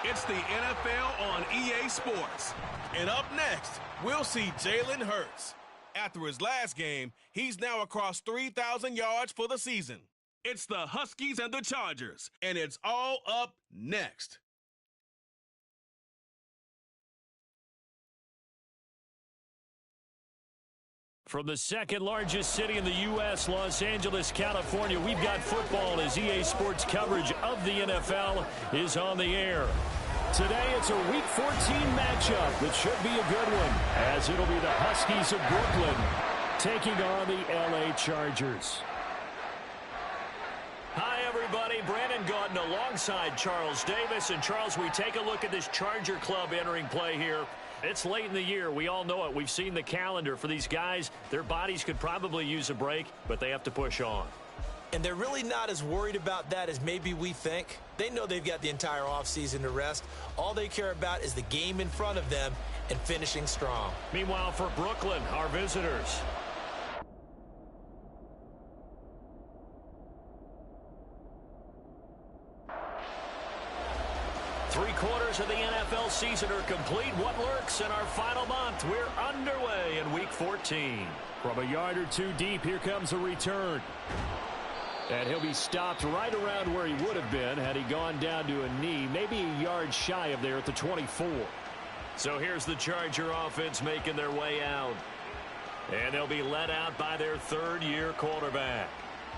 It's the NFL on EA Sports. And up next, we'll see Jalen Hurts. After his last game, he's now across 3,000 yards for the season. It's the Huskies and the Chargers, and it's all up next. From the second largest city in the U.S., Los Angeles, California, we've got football as EA Sports coverage of the NFL is on the air. Today, it's a Week 14 matchup that should be a good one, as it'll be the Huskies of Brooklyn taking on the L.A. Chargers. Hi, everybody. Brandon Gaudin alongside Charles Davis. And, Charles, we take a look at this Charger club entering play here. It's late in the year. We all know it. We've seen the calendar for these guys. Their bodies could probably use a break, but they have to push on. And they're really not as worried about that as maybe we think. They know they've got the entire offseason to rest. All they care about is the game in front of them and finishing strong. Meanwhile, for Brooklyn, our visitors. Three-quarters of the NFL season are complete. What lurks in our final month? We're underway in Week 14. From a yard or two deep, here comes a return. And he'll be stopped right around where he would have been had he gone down to a knee, maybe a yard shy of there at the 24. So here's the Charger offense making their way out. And they'll be led out by their third-year quarterback.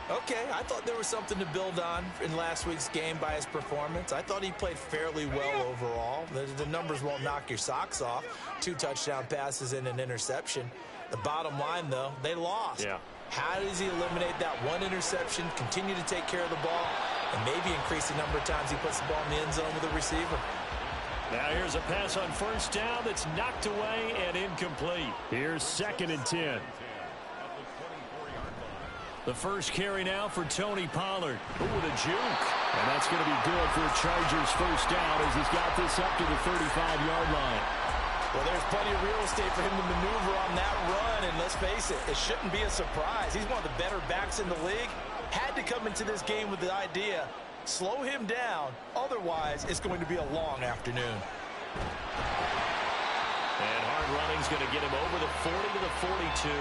Okay, I thought there was something to build on in last week's game by his performance. I thought he played fairly well overall. The numbers won't knock your socks off. 2 touchdown passes and an interception. The bottom line, though, they lost. Yeah. How does he eliminate that one interception, continue to take care of the ball, and maybe increase the number of times he puts the ball in the end zone with a receiver? Now here's a pass on first down that's knocked away and incomplete. Here's 2nd and 10. The first carry now for Tony Pollard. Ooh, with a juke. And that's going to be good for a Chargers first down as he's got this up to the 35-yard line. Well, there's plenty of real estate for him to maneuver on that run, and let's face it, it shouldn't be a surprise. He's one of the better backs in the league. Had to come into this game with the idea, slow him down, otherwise it's going to be a long afternoon. And hard running's going to get him over the 40 to the 42.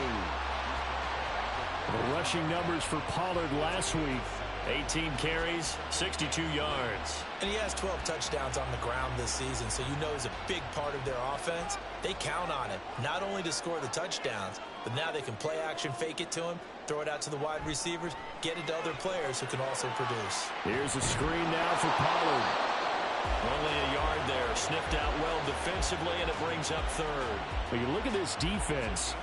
The rushing numbers for Pollard last week, 18 carries, 62 yards. And he has 12 touchdowns on the ground this season, so you know he's a big part of their offense. They count on it, not only to score the touchdowns, but now they can play action, fake it to him, throw it out to the wide receivers, get it to other players who can also produce. Here's a screen now for Pollard. Only a yard there, sniffed out well defensively, and it brings up third. When you look at this defense,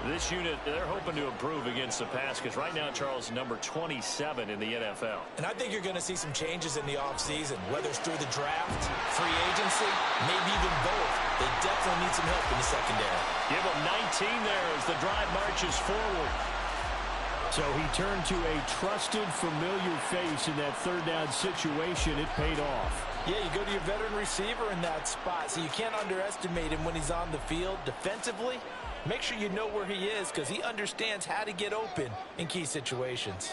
this unit, they're hoping to improve against the pass because right now, Charles, number 27 in the NFL. And I think you're going to see some changes in the offseason, whether it's through the draft, free agency, maybe even both. They definitely need some help in the secondary. Give them 19 there as the drive marches forward. So he turned to a trusted, familiar face in that third down situation. It paid off. Yeah, you go to your veteran receiver in that spot, so you can't underestimate him when he's on the field defensively. Make sure you know where he is because he understands how to get open in key situations.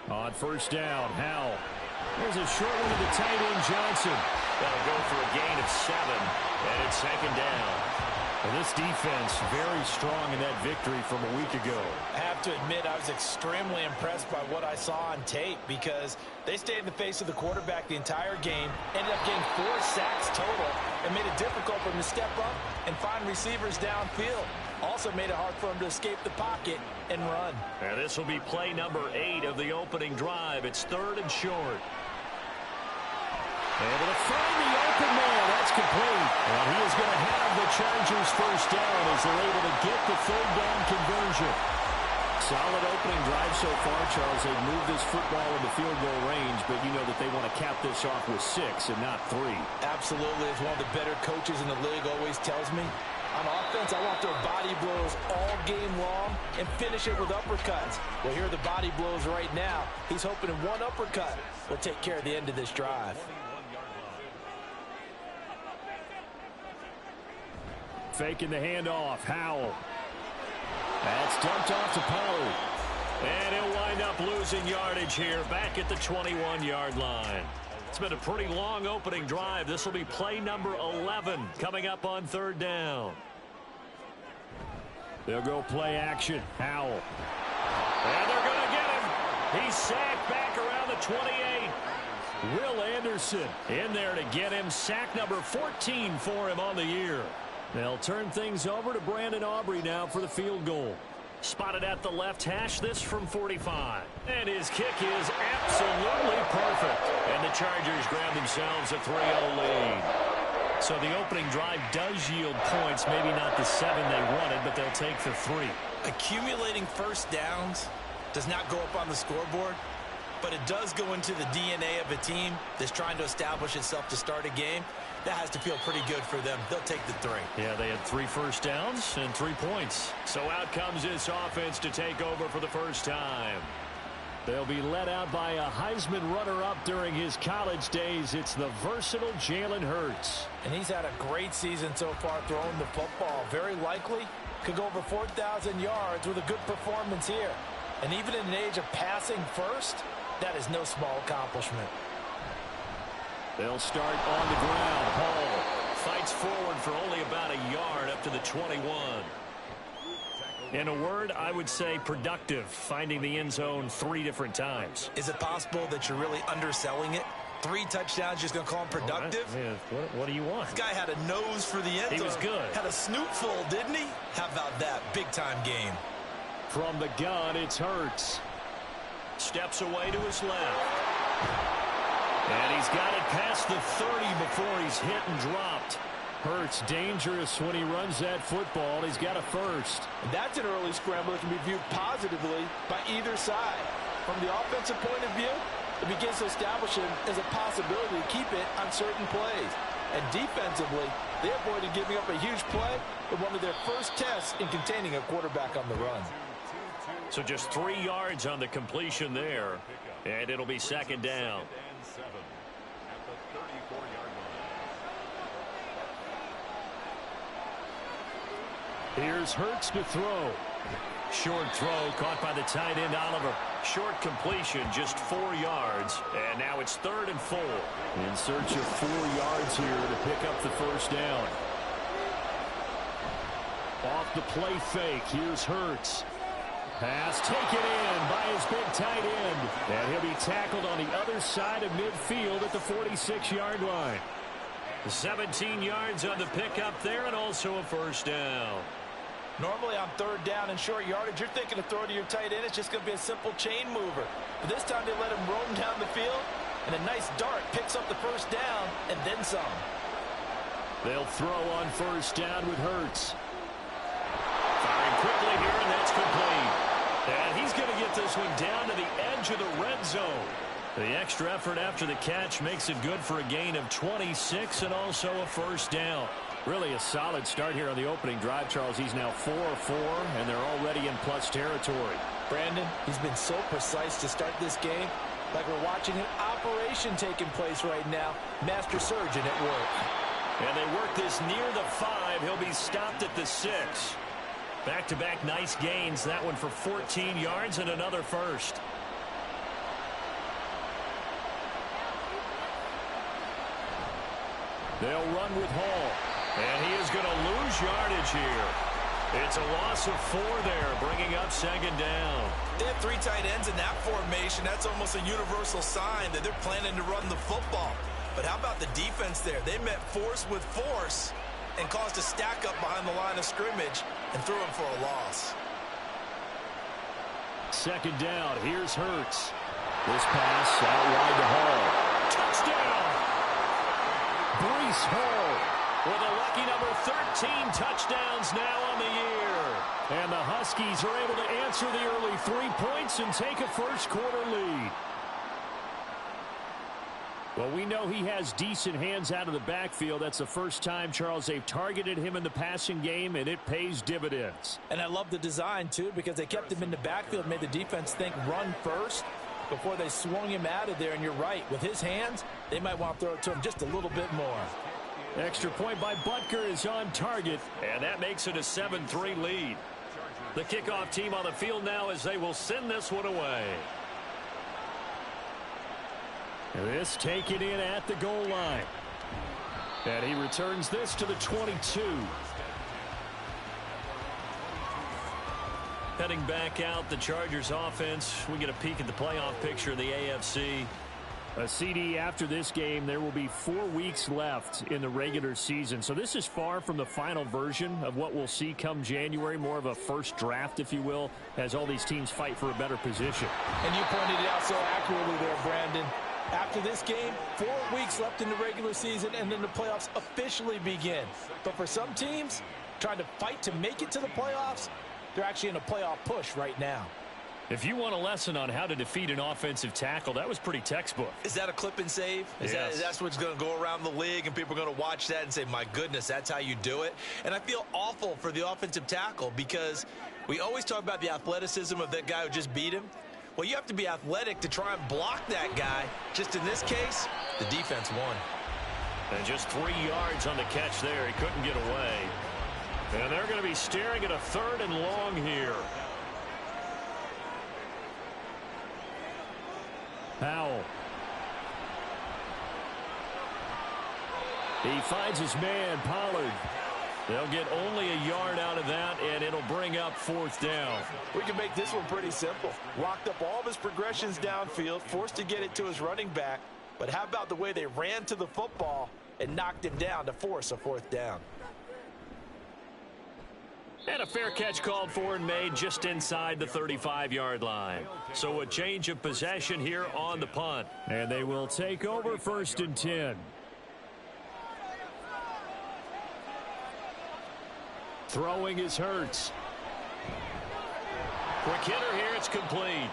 On first down, Howell. There's a short one to the tight end, Johnson. That'll go for a gain of 7, and it's 2nd down. Well, this defense very strong in that victory from a week ago. I have to admit I was extremely impressed by what I saw on tape because they stayed in the face of the quarterback the entire game, ended up getting 4 sacks total, and made it difficult for him to step up and find receivers downfield. Also made it hard for him to escape the pocket and run. And this will be play number 8 of the opening drive. It's 3rd and short. Able to find the open man. That's complete. And he is going to have the Chargers first down as they're able to get the 3rd down conversion. Solid opening drive so far, Charles. They've moved this football into field goal range, but you know that they want to cap this off with 6 and not 3. Absolutely. As one of the better coaches in the league always tells me, on offense, I want their body blows all game long and finish it with uppercuts. Well, here are the body blows right now. He's hoping in one uppercut will take care of the end of this drive. Faking the handoff, Howell. That's dumped off to Pollard. And he'll wind up losing yardage here back at the 21-yard line. It's been a pretty long opening drive. This will be play number 11 coming up on third down. They'll go play action. Howell. And they're going to get him. He's sacked back around the 28. Will Anderson in there to get him. Sack number 14 for him on the year. They'll turn things over to Brandon Aubrey now for the field goal. Spotted at the left hash, this from 45. And his kick is absolutely perfect. And the Chargers grab themselves a 3-0 lead. So the opening drive does yield points, maybe not the 7 they wanted, but they'll take the 3. Accumulating first downs does not go up on the scoreboard, but it does go into the DNA of a team that's trying to establish itself to start a game. That has to feel pretty good for them. They'll take the 3. Yeah, they had 3 first downs and 3 points. So out comes this offense to take over for the first time. They'll be led out by a Heisman runner-up during his college days. It's the versatile Jalen Hurts. And he's had a great season so far throwing the football. Very likely could go over 4,000 yards with a good performance here. And even in an age of passing first, that is no small accomplishment. They'll start on the ground. Hall fights forward for only about a yard up to the 21. In a word, I would say productive, finding the end zone 3 different times. Is it possible that you're really underselling it? 3 touchdowns, just going to call him productive? Right. What do you want? This guy had a nose for the end zone. He was good. Had a snoot full, didn't he? How about that? Big-time game. From the gun, it's Hurts. Steps away to his left. And he's got it past the 30 before he's hit and dropped. Hurts dangerous when he runs that football. He's got a first. And that's an early scramble that can be viewed positively by either side. From the offensive point of view, it begins to establish him as a possibility to keep it on certain plays. And defensively, they avoided giving up a huge play with one of their first tests in containing a quarterback on the run. So just 3 yards on the completion there. And it'll be second down. Here's Hurts to throw. Short throw caught by the tight end Oliver. Short completion, just 4 yards. And now it's 3rd and 4. In search of 4 yards here to pick up the first down. Off the play fake. Here's Hurts. Pass taken in by his big tight end. And he'll be tackled on the other side of midfield at the 46-yard line. 17 yards on the pickup there and also a first down. Normally on 3rd down and short yardage, you're thinking to throw to your tight end. It's just going to be a simple chain mover. But this time they let him roam down the field, and a nice dart picks up the first down and then some. They'll throw on first down with Hurts. Firing quickly here, and that's complete. And he's going to get this one down to the edge of the red zone. The extra effort after the catch makes it good for a gain of 26 and also a first down. Really a solid start here on the opening drive, Charles. He's now 4 of 4, and they're already in plus territory. Brandon, he's been so precise to start this game, like we're watching an operation taking place right now. Master surgeon at work. And they work this near the 5. He'll be stopped at the 6. Back-to-back nice gains. That one for 14 yards and another first. They'll run with Hall. And he is going to lose yardage here. It's a loss of 4 there, bringing up second down. They have 3 tight ends in that formation. That's almost a universal sign that they're planning to run the football. But how about the defense there? They met force with force and caused a stack up behind the line of scrimmage and threw him for a loss. Second down. Here's Hurts. This pass out wide to Hall. Touchdown! Breece Hall with a lucky number 13 touchdowns now on the year. And the Huskies are able to answer the early 3 points and take a first quarter lead. Well, we know he has decent hands out of the backfield. That's the first time, Charles, they've targeted him in the passing game, and it pays dividends. And I love the design, too, because they kept him in the backfield, made the defense think run first before they swung him out of there. And you're right, with his hands, they might want to throw it to him just a little bit more. Extra point by Butker is on target, and that makes it a 7-3 lead. The kickoff team on the field now as they will send this one away. This taken in at the goal line. And he returns this to the 22. Heading back out, the Chargers offense. We get a peek at the playoff picture in the AFC. A CD after this game, there will be 4 weeks left in the regular season. So this is far from the final version of what we'll see come January, more of a first draft, if you will, as all these teams fight for a better position. And you pointed it out so accurately there, Brandon. After this game, 4 weeks left in the regular season, and then the playoffs officially begin. But for some teams, trying to fight to make it to the playoffs, they're actually in a playoff push right now. If you want a lesson on how to defeat an offensive tackle, that was pretty textbook. Is that a clip and save? Yes. That's what's going to go around the league, and people are going to watch that and say, my goodness, that's how you do it. And I feel awful for the offensive tackle because we always talk about the athleticism of that guy who just beat him. Well, you have to be athletic to try and block that guy. Just in this case, the defense won. And just 3 yards on the catch there. He couldn't get away. And they're going to be staring at a 3rd and long here. Powell. He finds his man, Pollard. They'll get only a yard out of that, and it'll bring up 4th down. We can make this one pretty simple. Locked up all of his progressions downfield, forced to get it to his running back. But how about the way they ran to the football and knocked him down to force a 4th down? And a fair catch called for and made just inside the 35-yard line. So a change of possession here on the punt. And they will take over 1st and 10. Throwing is Hurts. Quick hitter here, it's complete.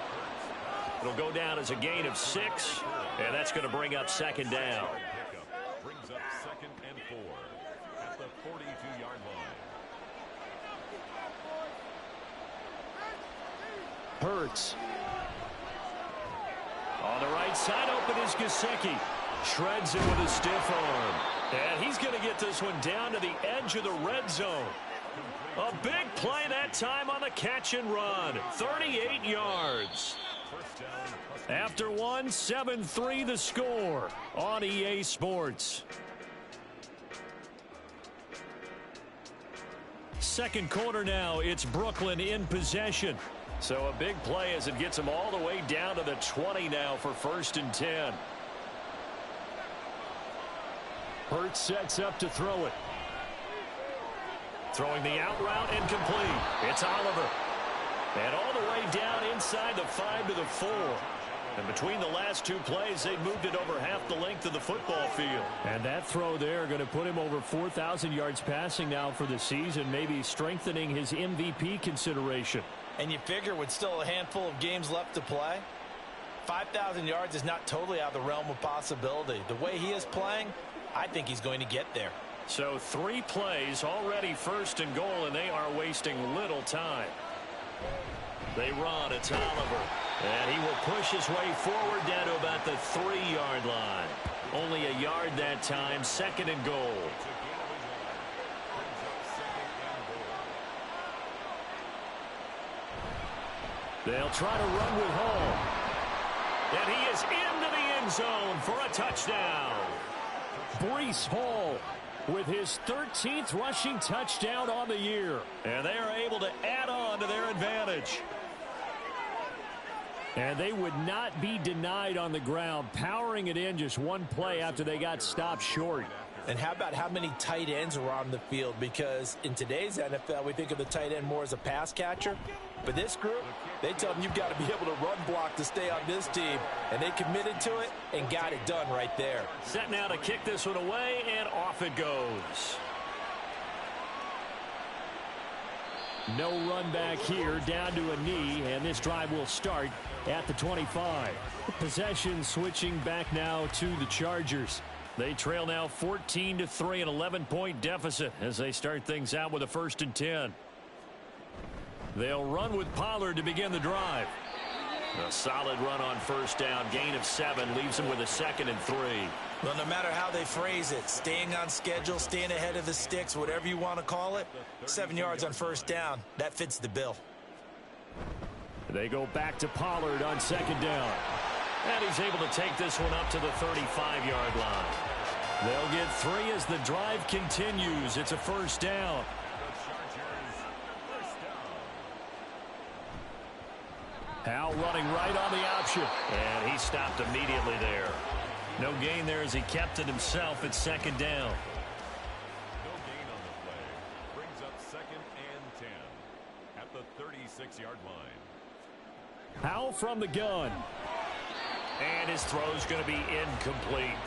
It'll go down as a gain of 6, and that's going to bring up 2nd down. Brings up 2nd and 4 at the 42-yard line. Hurts. On the right side, open is Gesicki. Shreds it with a stiff arm. And he's going to get this one down to the edge of the red zone. A big play that time on the catch and run. 38 yards. After one, 7-3 the score on EA Sports. Second quarter now, it's Brooklyn in possession. So a big play as it gets them all the way down to the 20 now for 1st and 10. Hurts sets up to throw it. Throwing the out route and complete. It's Oliver. And all the way down inside the 5 to the 4. And between the last 2 plays, they moved it over half the length of the football field. And that throw there going to put him over 4,000 yards passing now for the season, maybe strengthening his MVP consideration. And you figure with still a handful of games left to play, 5,000 yards is not totally out of the realm of possibility. The way he is playing, I think he's going to get there. So 3 plays already 1st and goal, and they are wasting little time. They run. It's Oliver. And he will push his way forward down to about the 3-yard line. Only a yard that time. 2nd and goal. They'll try to run with Hall. And he is into the end zone for a touchdown. Breece Hall with his 13th rushing touchdown on the year. And they are able to add on to their advantage. And they would not be denied on the ground, powering it in just one play after they got stopped short. And how about how many tight ends are on the field? Because in today's NFL, we think of the tight end more as a pass catcher. But this group, they tell them you've got to be able to run block to stay on this team. And they committed to it and got it done right there. Set now to kick this one away, and off it goes. No run back here, down to a knee, and this drive will start at the 25. Possession switching back now to the Chargers. They trail now 14-3, an 11-point deficit as they start things out with a 1st and 10. They'll run with Pollard to begin the drive. A solid run on 1st down, gain of 7, leaves them with a 2nd and 3. Well, no matter how they phrase it, staying on schedule, staying ahead of the sticks, whatever you want to call it, 7 yards on 1st down, that fits the bill. They go back to Pollard on 2nd down. And he's able to take this one up to the 35-yard line. They'll get 3 as the drive continues. It's a first down. Howell running right on the option. And he stopped immediately there. No gain there as he kept it himself at second down. No gain on the play. Brings up 2nd and 10 at the 36-yard line. Howell from the gun. And his throw's going to be incomplete.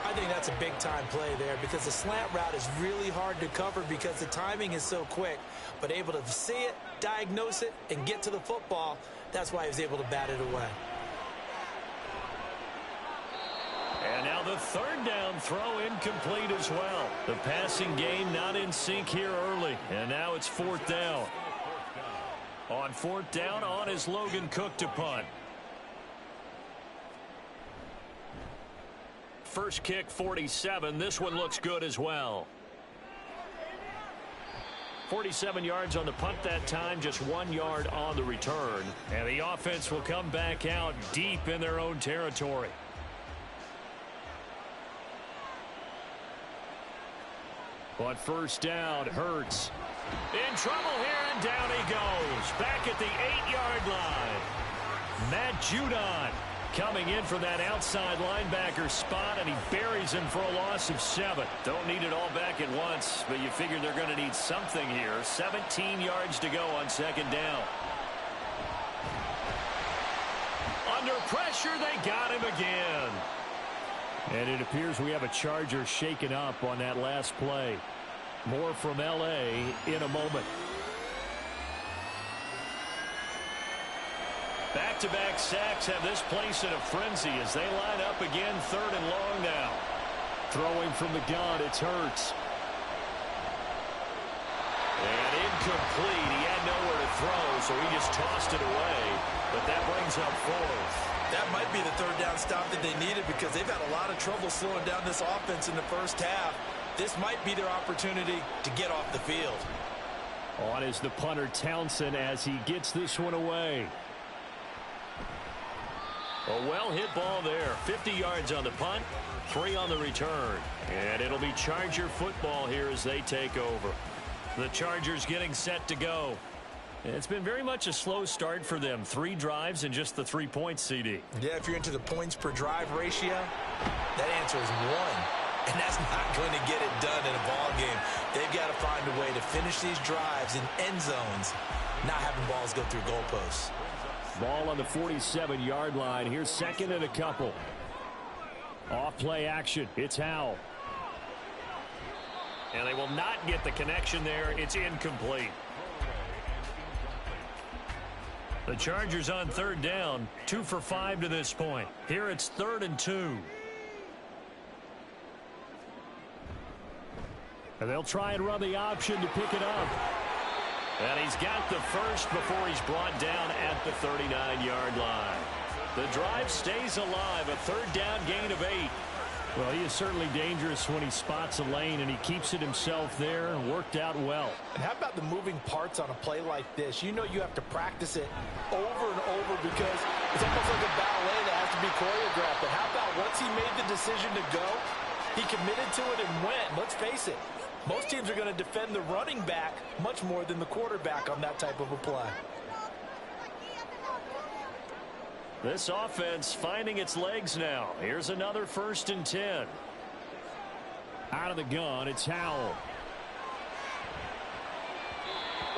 I think that's a big-time play there because the slant route is really hard to cover because the timing is so quick. But able to see it, diagnose it, and get to the football, that's why he was able to bat it away. And now the third down throw incomplete as well. The passing game not in sync here early. And now it's 4th down. On 4th down, on is Logan Cook to punt. First kick, 47. This one looks good as well. 47 yards on the punt that time, just 1 yard on the return. And the offense will come back out deep in their own territory. On first down, Hurts. In trouble here, and down he goes. Back at the 8-yard line. Matt Judon coming in for that outside linebacker spot, and he buries him for a loss of 7. Don't need it all back at once, but you figure they're going to need something here. 17 yards to go on second down. Under pressure, they got him again. And it appears we have a Charger shaken up on that last play. More from L.A. in a moment. Back-to-back sacks have this place in a frenzy as they line up again, 3rd and long now. Throwing from the gun, it's Hurts. And incomplete. He had nowhere to throw, so he just tossed it away. But that brings up 4th. That might be the 3rd down stop that they needed because they've had a lot of trouble slowing down this offense in the first half. This might be their opportunity to get off the field. On is the punter Townsend as he gets this one away. A well-hit ball there. 50 yards on the punt, 3 on the return. And it'll be Charger football here as they take over. The Chargers getting set to go. It's been very much a slow start for them. 3 drives and just the 3 points, CD. Yeah, if you're into the points per drive ratio, that answer is 1. And that's not going to get it done in a ball game. They've got to find a way to finish these drives in end zones, not having balls go through goalposts. Ball on the 47-yard line. Here's 2nd and a couple. Off play action. It's Howell. And they will not get the connection there. It's incomplete. The Chargers on 3rd down. 2 for 5 to this point. Here it's 3rd and 2. And they'll try and run the option to pick it up. And he's got the first before he's brought down at the 39-yard line. The drive stays alive, a 3rd down gain of 8. Well, he is certainly dangerous when he spots a lane, and he keeps it himself there and worked out well. And how about the moving parts on a play like this? You know you have to practice it over and over because it's almost like a ballet that has to be choreographed. But how about once he made the decision to go, he committed to it and went. Let's face it. Most teams are going to defend the running back much more than the quarterback on that type of a play. This offense finding its legs now. Here's another 1st and 10. Out of the gun, it's Howell.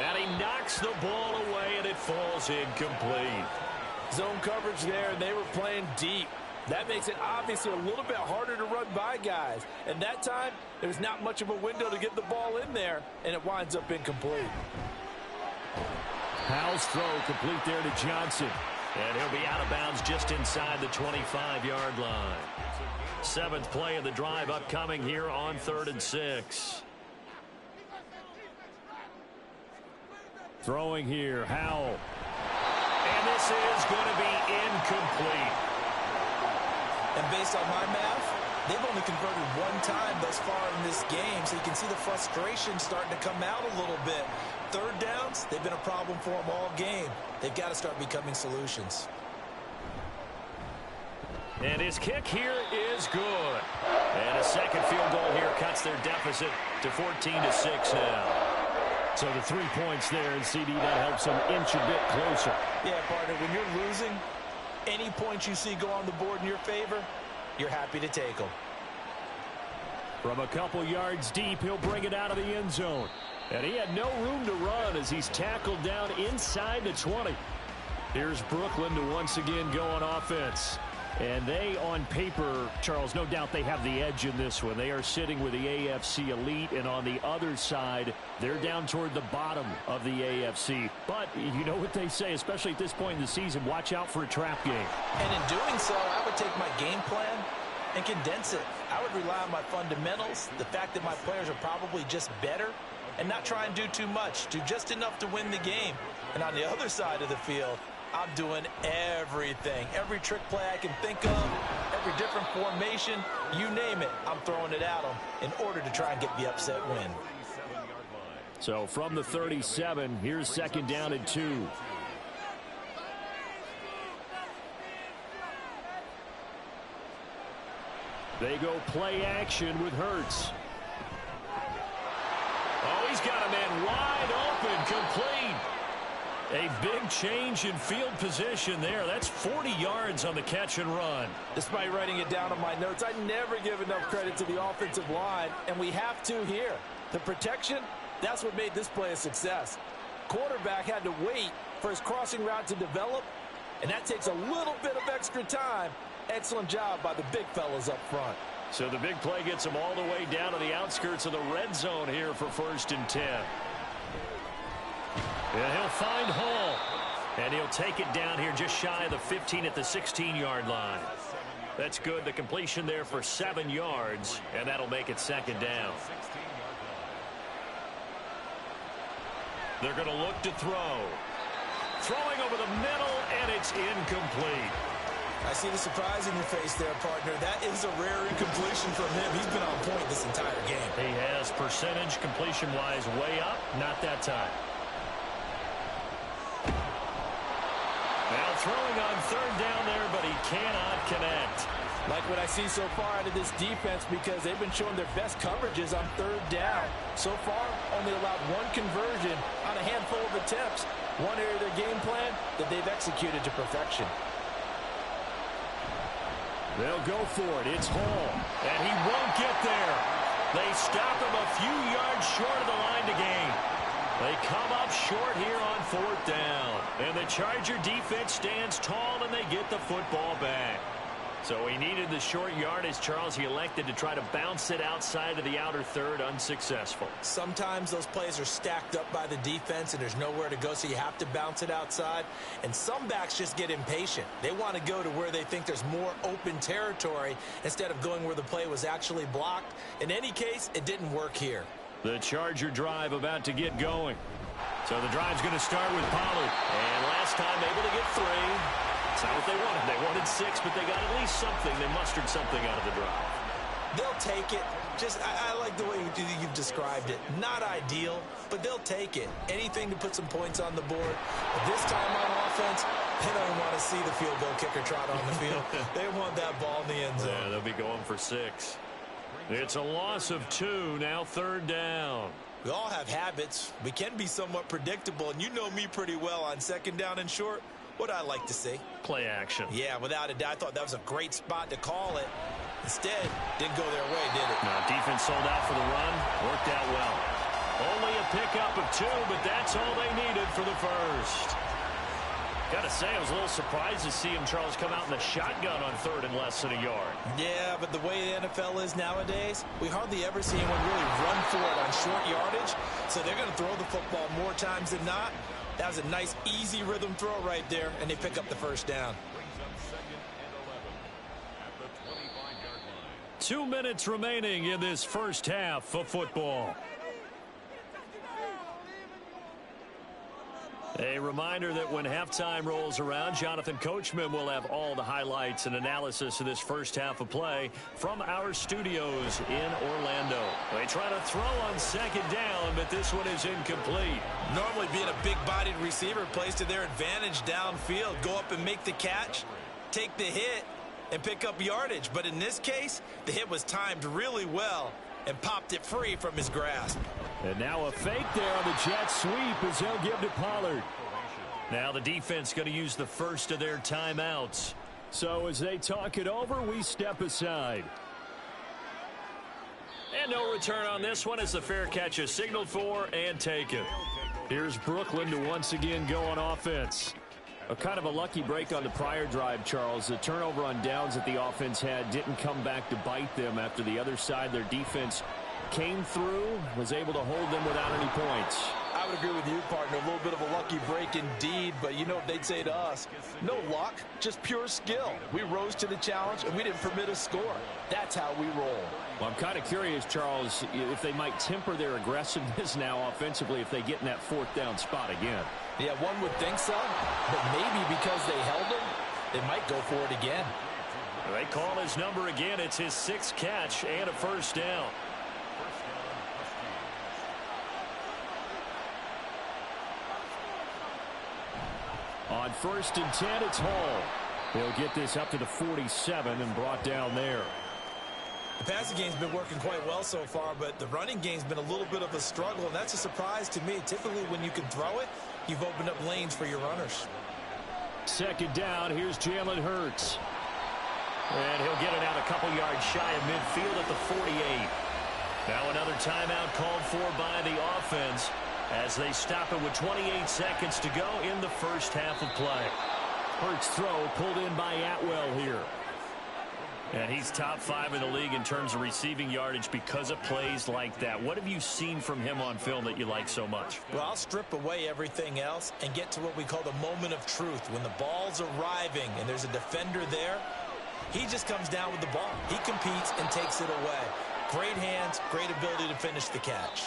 And he knocks the ball away, and it falls incomplete. Zone coverage there, and they were playing deep. That makes it obviously a little bit harder to run by guys. And that time, there's not much of a window to get the ball in there, and it winds up incomplete. Howell's throw complete there to Johnson. And he'll be out of bounds just inside the 25-yard line. 7th play of the drive upcoming here on 3rd and 6. Throwing here, Howell. And this is going to be incomplete. And based on my math, they've only converted 1 time thus far in this game, so you can see the frustration starting to come out a little bit. 3rd downs, they've been a problem for them all game. They've got to start becoming solutions. And his kick here is good. And a second field goal here cuts their deficit to 14-6 now. So the 3 points there, and CD, that helps them inch a bit closer. Yeah, partner, when you're losing, any points you see go on the board in your favor, you're happy to take them. From a couple yards deep, he'll bring it out of the end zone. And he had no room to run as he's tackled down inside the 20. Here's Brooklyn to once again go on offense. And they, on paper, Charles, no doubt they have the edge in this one. They are sitting with the AFC elite, and on the other side, they're down toward the bottom of the AFC. But you know what they say, especially at this point in the season, watch out for a trap game. And in doing so, I would take my game plan and condense it. I would rely on my fundamentals, the fact that my players are probably just better, and not try and do too much, do just enough to win the game. And on the other side of the field, I'm doing everything. Every trick play I can think of, every different formation, you name it, I'm throwing it at them in order to try and get the upset win. So from the 37, here's second down and 2. They go play action with Hurts. Oh, he's got a man wide open, complete. A big change in field position there. That's 40 yards on the catch and run. Despite writing it down on my notes, I never give enough credit to the offensive line, and we have to here. The protection, that's what made this play a success. Quarterback had to wait for his crossing route to develop, and that takes a little bit of extra time. Excellent job by the big fellas up front. So the big play gets him all the way down to the outskirts of the red zone here for 1st and 10. And he'll find Hall. And he'll take it down here just shy of the 15 at the 16-yard line. That's good. The completion there for 7 yards, and that'll make it second down. They're going to look to throw. Throwing over the middle, and it's incomplete. I see the surprise in your face there, partner. That is a rare incompletion from him. He's been on point this entire game. He has percentage completion-wise way up. Not that time. Now throwing on 3rd down there, but he cannot connect. Like what I see so far out of this defense, because they've been showing their best coverages on 3rd down. So far, only allowed 1 conversion on a handful of attempts. One area of their game plan that they've executed to perfection. They'll go for it. It's Hall. And he won't get there. They stop him a few yards short of the line to gain. They come up short here on 4th down. And the Charger defense stands tall, and they get the football back. So he needed the short yardage, Charles. He elected to try to bounce it outside of the outer third, unsuccessful. Sometimes those plays are stacked up by the defense, and there's nowhere to go, so you have to bounce it outside. And some backs just get impatient. They want to go to where they think there's more open territory instead of going where the play was actually blocked. In any case, it didn't work here. The Charger drive about to get going. So the drive's going to start with Pollard. And last time able to get 3. That's not what they wanted. They wanted 6, but they got at least something. They mustered something out of the drive. They'll take it. I like the way you've described it. Not ideal, but they'll take it. Anything to put some points on the board. But this time on offense, they don't want to see the field goal kicker trot on the field. They want that ball in the end zone. Yeah, they'll be going for 6. It's a loss of 2, now 3rd down. We all have habits. We can be somewhat predictable, and you know me pretty well on 2nd down and short. What I like to see. Play action. Yeah, without a doubt. I thought that was a great spot to call it. Instead, didn't go their way, did it? No, defense sold out for the run. Worked out well. Only a pickup of 2, but that's all they needed for the first. Got to say, I was a little surprised to see him, Charles, come out in the shotgun on 3rd and less than a yard. Yeah, but the way the NFL is nowadays, we hardly ever see anyone really run for it on short yardage. So they're going to throw the football more times than not. That was a nice, easy rhythm throw right there, and they pick up the 1st down. 2 minutes remaining in this first half of football. A reminder that when halftime rolls around, Jonathan Coachman will have all the highlights and analysis of this first half of play from our studios in Orlando. They try to throw on 2nd down, but this one is incomplete. Normally being a big-bodied receiver plays to their advantage downfield. Go up and make the catch, take the hit, and pick up yardage. But in this case, the hit was timed really well and popped it free from his grasp. And now a fake there on the jet sweep as they'll give to Pollard. Now the defense going to use the first of their timeouts. So as they talk it over, we step aside. And no return on this one as the fair catch is signaled for and taken. Here's Brooklyn to once again go on offense. A kind of a lucky break on the prior drive, Charles. The turnover on downs that the offense had didn't come back to bite them after the other side. Their defense came through, was able to hold them without any points. I would agree with you, partner. A little bit of a lucky break indeed, but you know what they'd say to us? No luck, just pure skill. We rose to the challenge, and we didn't permit a score. That's how we roll. Well, I'm kind of curious, Charles, if they might temper their aggressiveness now offensively if they get in that fourth down spot again. Yeah, one would think so, but maybe because they held him, they might go for it again. They call his number again. It's his 6th catch and a first down. On 1st and 10, it's Hall. He'll get this up to the 47 and brought down there. The passing game's been working quite well so far, but the running game's been a little bit of a struggle, and that's a surprise to me. Typically, when you can throw it, you've opened up lanes for your runners. 2nd down, here's Jalen Hurts. And he'll get it out a couple yards shy of midfield at the 48. Now another timeout called for by the offense as they stop it with 28 seconds to go in the first half of play. Hurts throw pulled in by Atwell here. And he's top 5 in the league in terms of receiving yardage because of plays like that. What have you seen from him on film that you like so much? Well, I'll strip away everything else and get to what we call the moment of truth. When the ball's arriving and there's a defender there, he just comes down with the ball. He competes and takes it away. Great hands, great ability to finish the catch.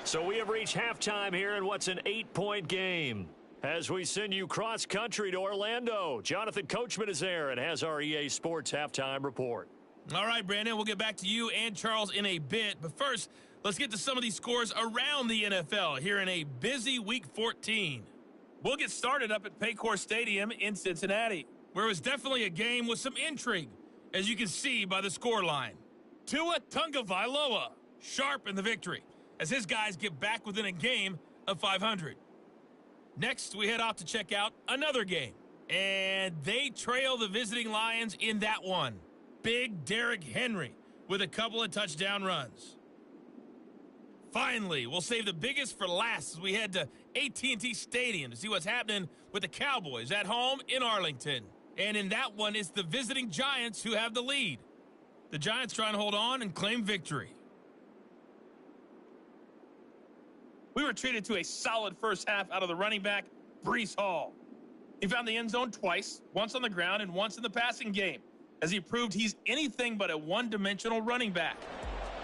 So we have reached halftime here in what's an 8-point game. As we send you cross-country to Orlando, Jonathan Coachman is there and has our EA Sports halftime report. All right, Brandon, we'll get back to you and Charles in a bit. But first, let's get to some of these scores around the NFL here in a busy Week 14. We'll get started up at Paycor Stadium in Cincinnati, where it was definitely a game with some intrigue, as you can see by the scoreline. Tua Tagovailoa sharp in the victory, as his guys get back within a game of 500. Next, we head off to check out another game, and they trail the visiting Lions in that one. Big Derrick Henry with a couple of touchdown runs. Finally, we'll save the biggest for last as we head to AT&T Stadium to see what's happening with the Cowboys at home in Arlington. And in that one, it's the visiting Giants who have the lead. The Giants trying to hold on and claim victory. We were treated to a solid first half out of the running back, Breece Hall. He found the end zone twice, once on the ground and once in the passing game, as he proved he's anything but a one-dimensional running back.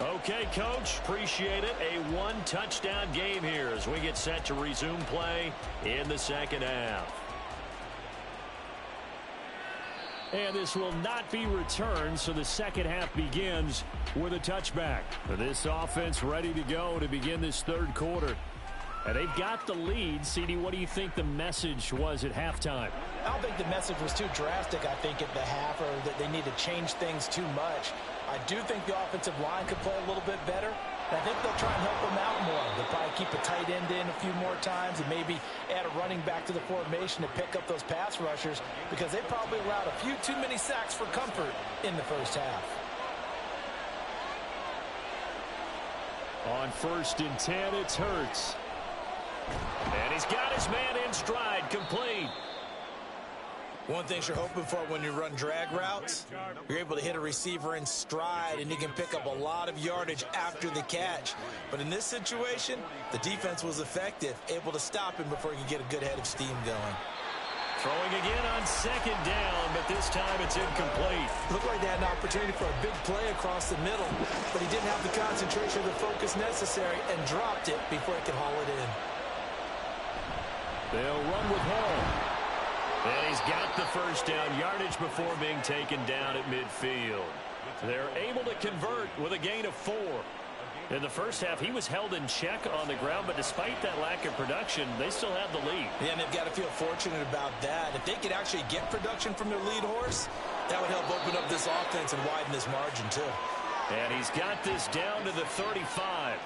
Okay, Coach, appreciate it. A one-touchdown game here as we get set to resume play in the second half. And this will not be returned, so the second half begins with a touchback. This offense ready to go to begin this third quarter. And they've got the lead. CD, what do you think the message was at halftime? I don't think the message was too drastic, I think, at the half, or that they need to change things too much. I do think the offensive line could play a little bit better. And I think they'll try and help them out more. They'll probably keep a tight end in a few more times and maybe add a running back to the formation to pick up those pass rushers, because they probably allowed a few too many sacks for comfort in the first half. On 1st and 10, it's Hurts. And he's got his man in stride, complete. One thing you're hoping for when you run drag routes, you're able to hit a receiver in stride, and you can pick up a lot of yardage after the catch. But in this situation, the defense was effective, able to stop him before he could get a good head of steam going. Throwing again on 2nd down, but this time it's incomplete. Looked like they had an opportunity for a big play across the middle, but he didn't have the concentration or the focus necessary and dropped it before he could haul it in. They'll run with Hall. And he's got the first down yardage before being taken down at midfield. They're able to convert with a gain of 4. In the first half, he was held in check on the ground, but despite that lack of production, they still have the lead. Yeah, and they've got to feel fortunate about that. If they could actually get production from their lead horse, that would help open up this offense and widen this margin, too. And he's got this down to the 35.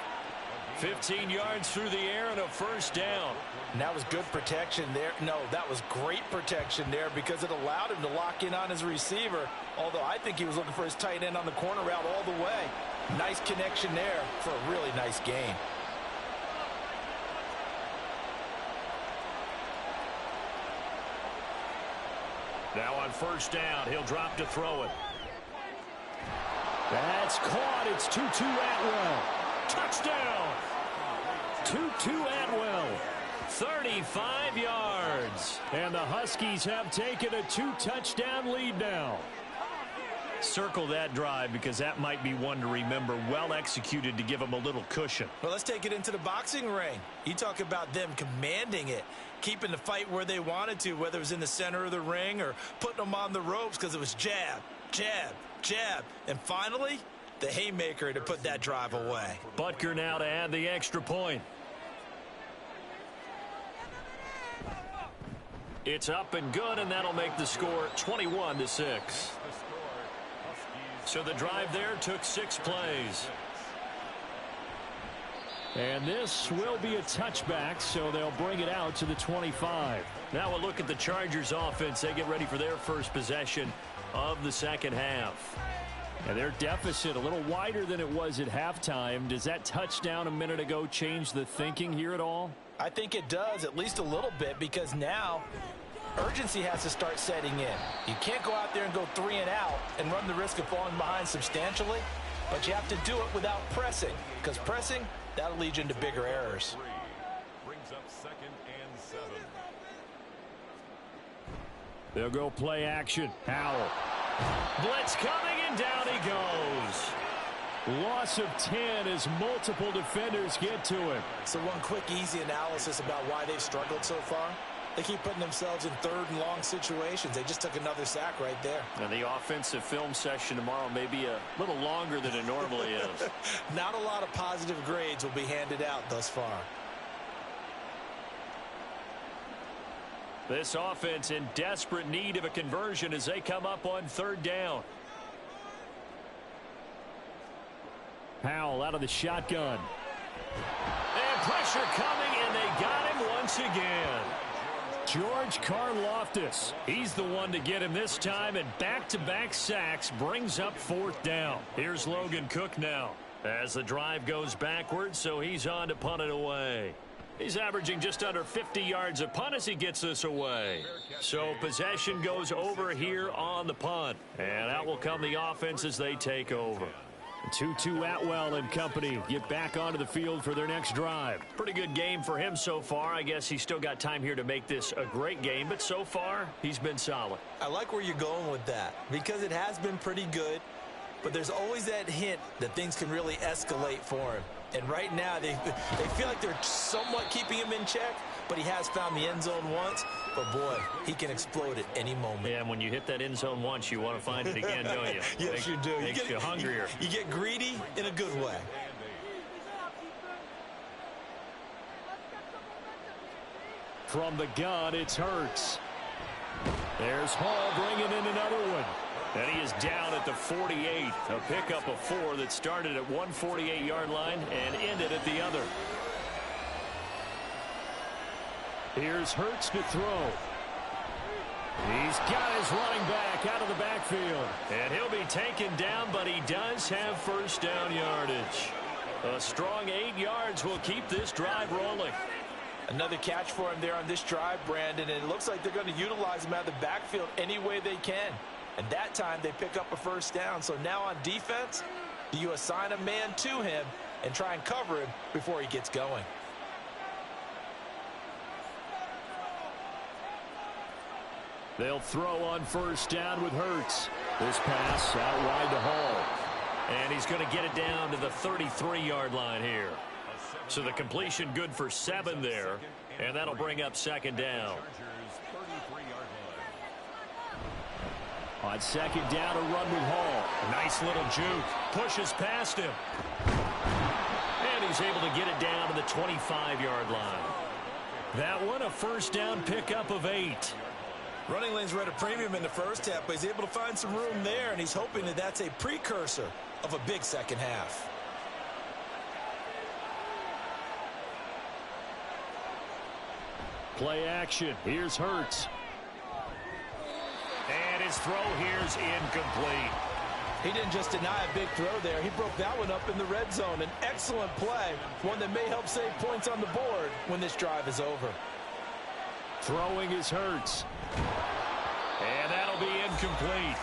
15 yards through the air and a first down. And that was good protection there. No, that was great protection there because it allowed him to lock in on his receiver, although I think he was looking for his tight end on the corner route all the way. Nice connection there for a really nice gain. Now on first down, he'll drop to throw it. That's caught. It's Tutu Atwell. Touchdown. Tutu Atwell. 35 yards. And the Huskies have taken a 2-touchdown lead now. Circle that drive because that might be one to remember. Well executed to give them a little cushion. Well, let's take it into the boxing ring. You talk about them commanding it, keeping the fight where they wanted to, whether it was in the center of the ring or putting them on the ropes because it was jab, jab, jab. And finally, the haymaker to put that drive away. Butker now to add the extra point. It's up and good, and that'll make the score 21-6. So the drive there took 6 plays. And this will be a touchback, so they'll bring it out to the 25. Now we'll look at the Chargers offense. They get ready for their first possession of the second half. And their deficit a little wider than it was at halftime. Does that touchdown a minute ago change the thinking here at all? I think it does, at least a little bit, because now urgency has to start setting in. You can't go out there and go 3 and out and run the risk of falling behind substantially, but you have to do it without pressing, because pressing, that'll lead you into bigger errors. Brings up 2nd and 7. They'll go play action. Howell. Blitz coming, and down he goes. Loss of 10 as multiple defenders get to him. So one quick, easy analysis about why they've struggled so far. They keep putting themselves in 3rd and long situations. They just took another sack right there. And the offensive film session tomorrow may be a little longer than it normally is. Not a lot of positive grades will be handed out thus far. This offense in desperate need of a conversion as they come up on 3rd down. Howell out of the shotgun. And pressure coming, and they got him once again. George Karlaftis. He's the one to get him this time, and back-to-back sacks brings up 4th down. Here's Logan Cook now as the drive goes backwards, so he's on to punt it away. He's averaging just under 50 yards a punt as he gets this away. So possession goes over here on the punt. And out will come the offense as they take over. Tutu Atwell and company get back onto the field for their next drive. Pretty good game for him so far. I guess he's still got time here to make this a great game, but so far he's been solid. I like where you're going with that because it has been pretty good, but there's always that hint that things can really escalate for him. And right now they feel like they're somewhat keeping him in check, but he has found the end zone once. But boy, he can explode at any moment. Yeah, and when you hit that end zone once, you want to find it again, don't you? Yes, you do. Makes you hungrier. You get greedy in a good way. From the gun, it's Hurts. There's Hall bringing in another one. And he is down at the 48. A pickup of 4 that started at 148-yard line and ended at the other. Here's Hurts to throw. He's got his running back out of the backfield. And he'll be taken down, but he does have first down yardage. A strong 8 yards will keep this drive rolling. Another catch for him there on this drive, Brandon, and it looks like they're going to utilize him out of the backfield any way they can. And that time they pick up a first down. So now on defense, do you assign a man to him and try and cover him before he gets going? They'll throw on first down with Hurts. This pass out wide to Hall. And he's going to get it down to the 33-yard line here. So the completion good for 7 there. And that'll bring up second down. On second down, a run with Hall. Nice little juke. Pushes past him. was able to get it down to the 25-yard line. That one, a first down pickup of 8. Running lanes were at a premium in the first half, but he's able to find some room there, and he's hoping that that's a precursor of a big second half. Play action. Here's Hurts. And his throw here's incomplete. He didn't just deny a big throw there. He broke that one up in the red zone. An excellent play, one that may help save points on the board when this drive is over. Throwing is Hurts. And that'll be incomplete.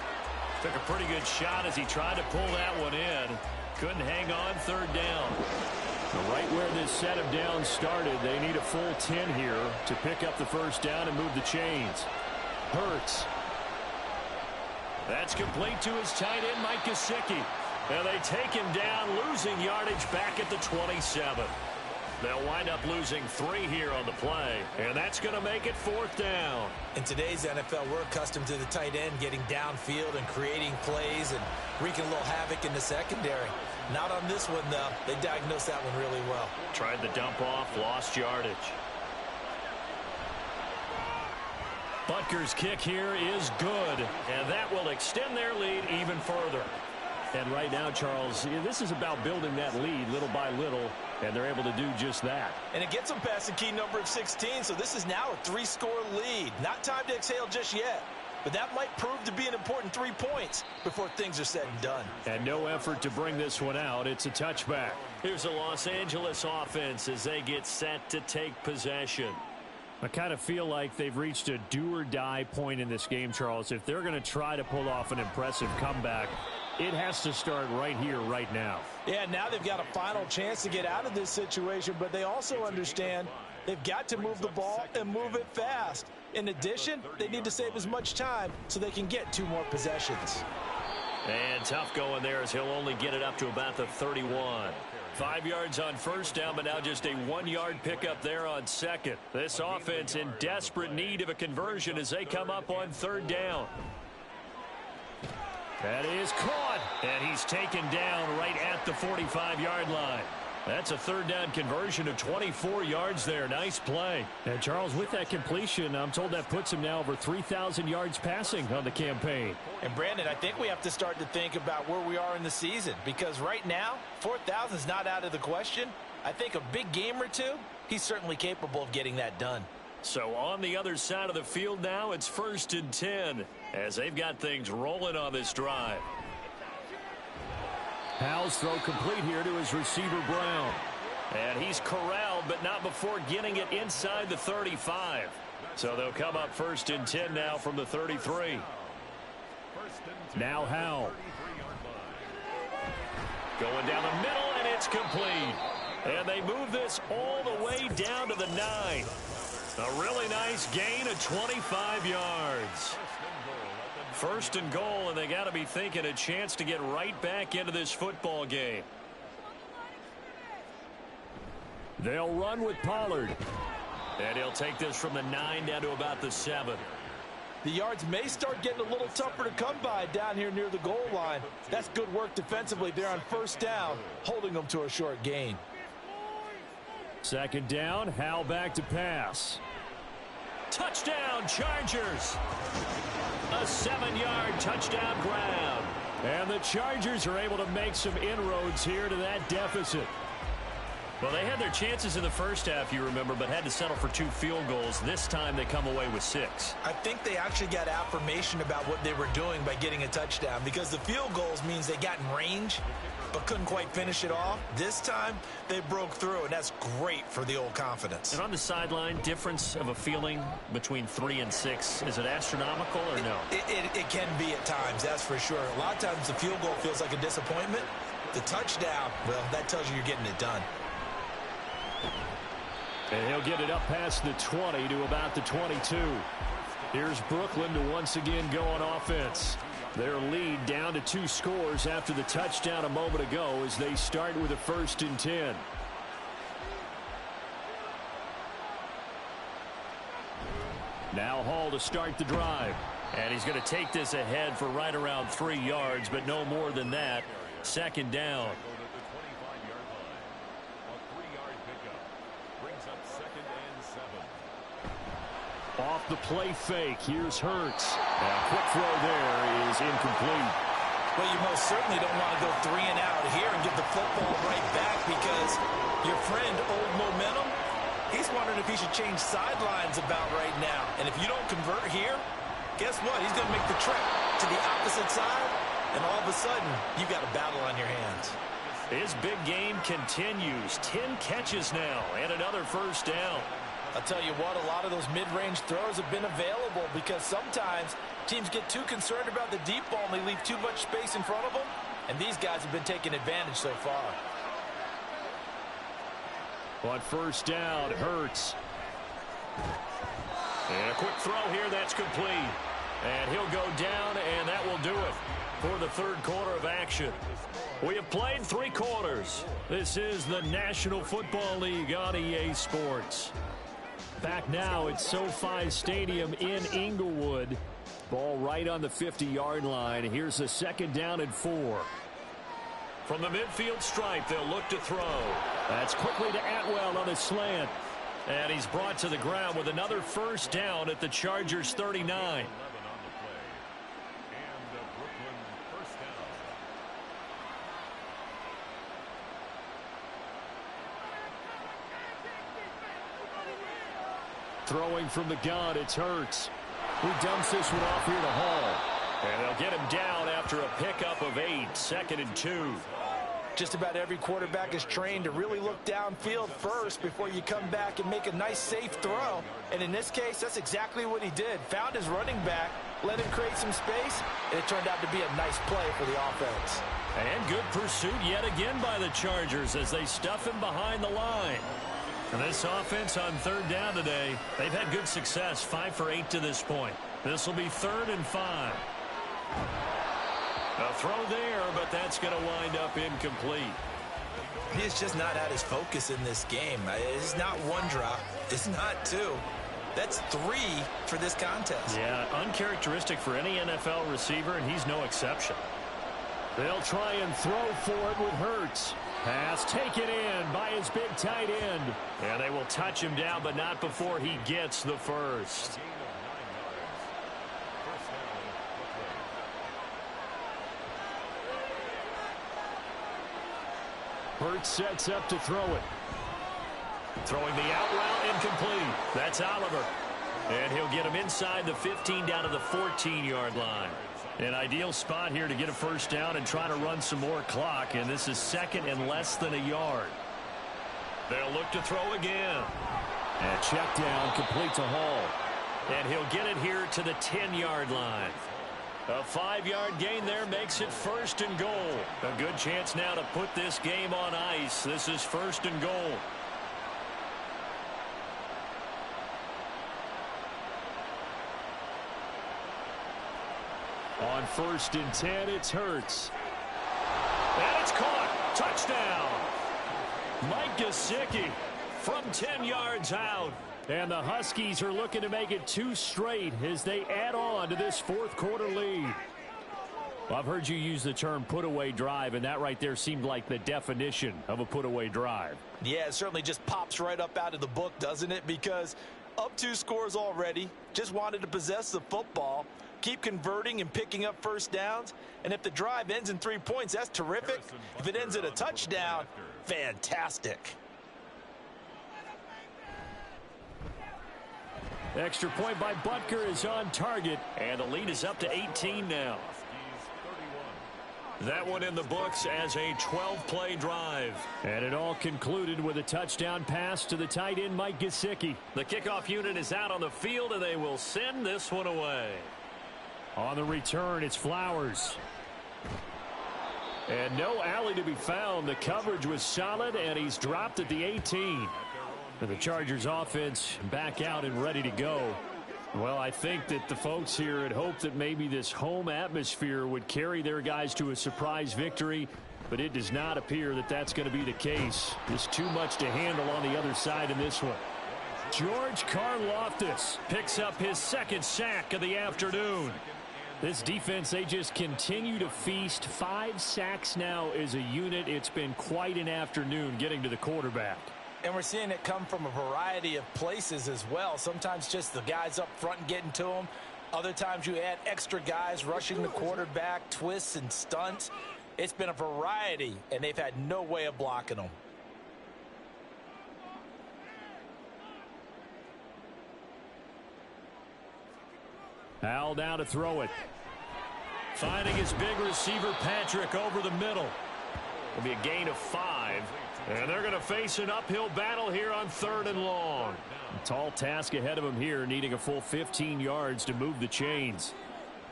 Took a pretty good shot as he tried to pull that one in. Couldn't hang on, third down. Right where this set of downs started, they need a full 10 here to pick up the first down and move the chains. Hurts. That's complete to his tight end, Mike Gesicki. And they take him down, losing yardage back at the 27. They'll wind up losing 3 here on the play, and that's going to make it fourth down. In today's NFL, we're accustomed to the tight end getting downfield and creating plays and wreaking a little havoc in the secondary. Not on this one, though. They diagnosed that one really well. Tried the dump off, lost yardage. Butker's kick here is good, and that will extend their lead even further. And right now, Charles, this is about building that lead little by little, and they're able to do just that. And it gets them past the key number of 16, so this is now a 3-score lead. Not time to exhale just yet, but that might prove to be an important 3 points before things are said and done. And no effort to bring this one out. It's a touchback. Here's the Los Angeles offense as they get set to take possession. I kind of feel like they've reached a do-or-die point in this game, Charles. If they're going to try to pull off an impressive comeback, it has to start right here, right now. Yeah, now they've got a final chance to get out of this situation, but they also understand they've got to move the ball and move it fast. In addition, they need to save as much time so they can get 2 more possessions. And tough going there as he'll only get it up to about the 31. 5 yards on first down, but now just a 1-yard pickup there on second. This offense in desperate need of a conversion as they come up on third down. That is caught, and he's taken down right at the 45-yard line. That's a third down conversion of 24 yards there. Nice play. And Charles, with that completion, I'm told that puts him now over 3,000 yards passing on the campaign. And Brandon, I think we have to start to think about where we are in the season, because right now, 4,000 is not out of the question. I think a big game or two, he's certainly capable of getting that done. So on the other side of the field now, it's 1st and 10 as they've got things rolling on this drive. Powell's throw complete here to his receiver, Brown. And he's corralled, but not before getting it inside the 35. So they'll come up 1st and 10 now from the 33. Now Howell. Going down the middle, and it's complete. And they move this all the way down to the 9. A really nice gain of 25 yards. 1st and goal, and they got to be thinking a chance to get right back into this football game. They'll run with Pollard. And he'll take this from the 9 down to about the 7. The yards may start getting a little tougher to come by down here near the goal line. That's good work defensively there on 1st down, holding them to a short gain. 2nd down, Howell back to pass. Touchdown, Chargers. A 7-yard touchdown grab. And the Chargers are able to make some inroads here to that deficit. Well, they had their chances in the first half, you remember, but had to settle for 2 field goals. This time they come away with 6. I think they actually got affirmation about what they were doing by getting a touchdown, because the field goals means they got in range but couldn't quite finish it off. This time they broke through, and that's great for the old confidence. And on the sideline, difference of a feeling between 3 and 6, is it astronomical or no? It can be at times, that's for sure. A lot of times the field goal feels like a disappointment. The touchdown, well, that tells you you're getting it done. And he'll get it up past the 20 to about the 22. Here's Brooklyn to once again go on offense. Their lead down to 2 scores after the touchdown a moment ago as they start with a 1st and 10. Now Hall to start the drive. And he's going to take this ahead for right around 3 yards, but no more than that. 2nd down. Off the play fake, here's Hurts. And a quick throw there is incomplete. Well, you most certainly don't want to go 3 and out here and give the football right back because your friend, Old Momentum, he's wondering if he should change sidelines about right now. And if you don't convert here, guess what? He's going to make the trip to the opposite side, and all of a sudden, you got a battle on your hands. His big game continues. 10 catches now and another first down. I'll tell you what, a lot of those mid-range throws have been available because sometimes teams get too concerned about the deep ball and they leave too much space in front of them, and these guys have been taking advantage so far. On first down, Hurts. And a quick throw here, that's complete. And he'll go down, and that will do it for the third quarter of action. We have played 3 quarters. This is the National Football League on EA Sports. Back now at SoFi Stadium in Inglewood. Ball right on the 50-yard line. Here's a second down and 4. From the midfield stripe, they'll look to throw. That's quickly to Atwell on a slant. And he's brought to the ground with another first down at the Chargers' 39. Throwing from the gun, it's Hurts. He dumps this one off here to Hall. And they'll get him down after a pickup of 8, 2nd and 2. Just about every quarterback is trained to really look downfield first before you come back and make a nice, safe throw. And in this case, that's exactly what he did. Found his running back, let him create some space, and it turned out to be a nice play for the offense. And good pursuit yet again by the Chargers as they stuff him behind the line. And this offense on third down today, they've had good success, 5 for 8 to this point. This will be 3rd and 5. A throw there, but that's going to wind up incomplete. He's just not at his focus in this game. It's not 1 drop. It's not 2. That's 3 for this contest. Yeah, uncharacteristic for any NFL receiver, and he's no exception. They'll try and throw for it with Hurts. Pass taken in by his big tight end. And they will touch him down, but not before he gets the first. Hurts sets up to throw it. Throwing the out route, incomplete. That's Oliver. And he'll get him inside the 15 down to the 14-yard line. An ideal spot here to get a first down and try to run some more clock. And this is 2nd and less than a yard. They'll look to throw again. And check down, complete to Hall. And he'll get it here to the 10-yard line. A 5-yard gain there makes it 1st and goal. A good chance now to put this game on ice. This is 1st and goal. On 1st and 10, it's Hurts. And it's caught. Touchdown. Mike Gesicki from 10 yards out. And the Huskies are looking to make it 2 straight as they add on to this 4th quarter lead. Well, I've heard you use the term put-away drive, and that right there seemed like the definition of a put-away drive. Yeah, it certainly just pops right up out of the book, doesn't it? Because up 2 scores already, just wanted to possess the football, keep converting and picking up first downs. And if the drive ends in 3 points, that's terrific. If it ends in a touchdown, fantastic. Extra point by Butker is on target, and the lead is up to 18 now. That one in the books as a 12-play drive. And it all concluded with a touchdown pass to the tight end, Mike Gesicki. The kickoff unit is out on the field, and they will send this one away. On the return, it's Flowers. And no alley to be found. The coverage was solid, and he's dropped at the 18. And the Chargers offense back out and ready to go. Well, I think that the folks here had hoped that maybe this home atmosphere would carry their guys to a surprise victory, but it does not appear that that's going to be the case. There's too much to handle on the other side in this one. George Karlaftis picks up his 2nd sack of the afternoon. This defense, they just continue to feast. 5 sacks now as a unit. It's been quite an afternoon getting to the quarterback. And we're seeing it come from a variety of places as well. Sometimes just the guys up front and getting to them. Other times you add extra guys rushing the quarterback, twists and stunts. It's been a variety, and they've had no way of blocking them. Howell now to throw it. Finding his big receiver, Patrick, over the middle. It'll be a gain of 5. And they're going to face an uphill battle here on 3rd and long. A tall task ahead of him here, needing a full 15 yards to move the chains.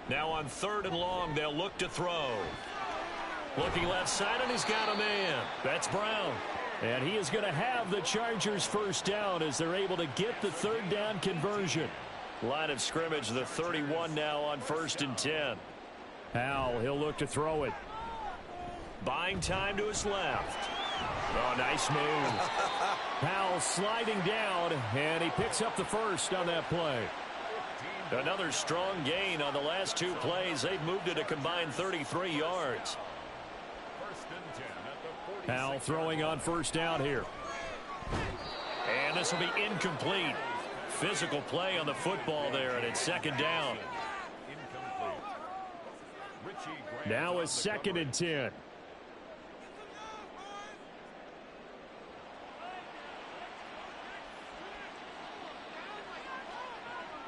Now on 3rd and long, they'll look to throw. Looking left side, and he's got a man. That's Brown. And he is going to have the Chargers first down as they're able to get the 3rd down conversion. Line of scrimmage, the 31 now on 1st and 10. Howell, he'll look to throw it. Buying time to his left. Oh, nice move. Howell sliding down, and he picks up the first on that play. Another strong gain on the last 2 plays. They've moved it a combined 33 yards. Howell throwing on 1st down here. And this will be incomplete. Physical play on the football there, and it's 2nd down. Now a 2nd and 10.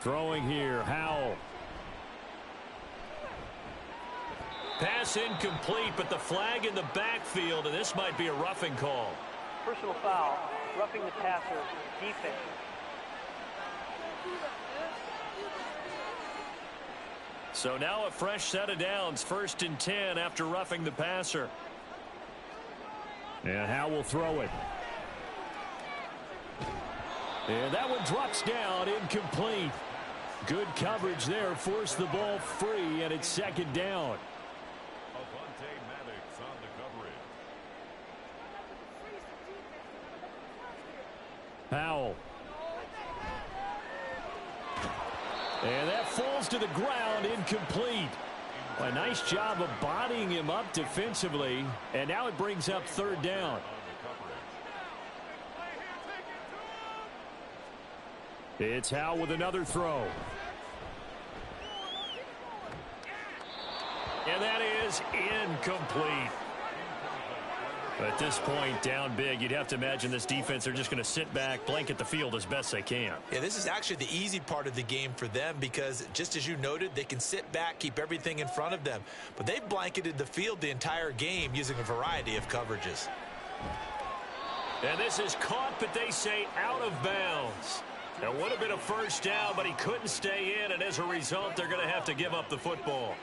Throwing here, Howell. Pass incomplete, but the flag in the backfield, and this might be a roughing call. Personal foul, roughing the passer, defense. So now a fresh set of downs, 1st and 10 after roughing the passer. And Howell will throw it. And that one drops down, incomplete. Good coverage there, forced the ball free, and it's 2nd down. Howell. And that falls to the ground, incomplete. A nice job of bodying him up defensively, and now it brings up 3rd down. It's Howell with another throw. And that is incomplete. At this point, down big, you'd have to imagine this defense are just going to sit back, blanket the field as best they can. Yeah, this is actually the easy part of the game for them because, just as you noted, they can sit back, keep everything in front of them. But they've blanketed the field the entire game using a variety of coverages. And this is caught, but they say out of bounds. It would have been a 1st down, but he couldn't stay in, and as a result, they're going to have to give up the football.